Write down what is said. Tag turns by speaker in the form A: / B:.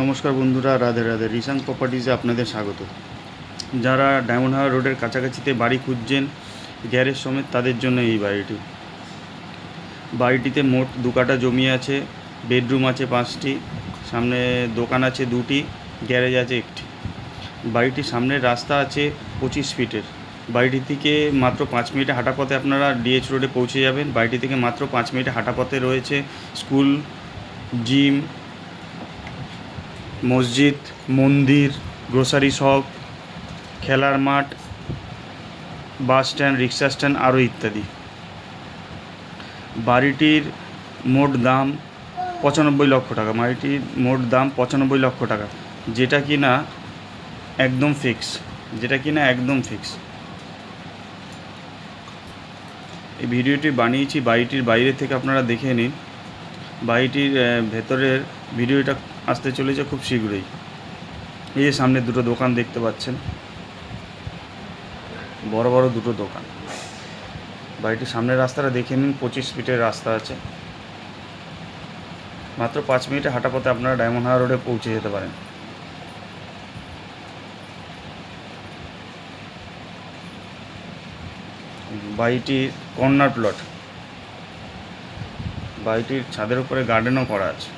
A: নমস্কার বন্ধুরা, রাধে রাধে। রিসাং প্রপার্টিজে আপনাদের স্বাগত। যারা ডায়মন্ড হারবার রোডের কাছাকাছিতে বাড়ি খুঁজছেন গ্যারেজ সমেত, তাদের জন্য এই বাড়িটিতে মোট 2 কাঠা জমি আছে, বেডরুম আছে 5টি, সামনে দোকান আছে 2টি, গ্যারেজ আছে 1টি। বাড়িটির সামনের রাস্তা আছে 25 ফিটের। বাড়িটি থেকে মাত্র 5 মিনিটে হাঁটা পথে আপনারা ডিএচ রোডে পৌঁছে যাবেন। বাড়িটি থেকে মাত্র 5 মিনিটে হাঁটা পথে রয়েছে স্কুল, জিম, মসজিদ, মন্দির, গ্রোসারি শপ, খেলার মাঠ, বাস স্ট্যান্ড, রিক্সা স্ট্যান্ড আরও ইত্যাদি। বাড়িটির মোট দাম 95 লক্ষ টাকা। বাড়িটির মোট দাম 95 লক্ষ টাকা, যেটা কি না একদম ফিক্স। এই ভিডিওটি বানিয়েছি বাড়িটির বাইরে থেকে, আপনারা দেখে নিন। বাড়িটির ভেতরের ভিডিওটা আসতে চলেছে খুব শীঘ্রই। এই যে সামনে 2টো দোকান দেখতে পাচ্ছেন, বড় বড় 2টো দোকান। বাড়িটির সামনের রাস্তাটা দেখে নিন, 25 ফিটের রাস্তা আছে। মাত্র 5 মিনিটে হাঁটা পথে আপনারা ডায়মন্ড হারবার রোডে পৌঁছে যেতে পারেন। বাড়িটির কর্নার প্লট, বাড়িটির ছাদের উপরে গার্ডেনও করা আছে।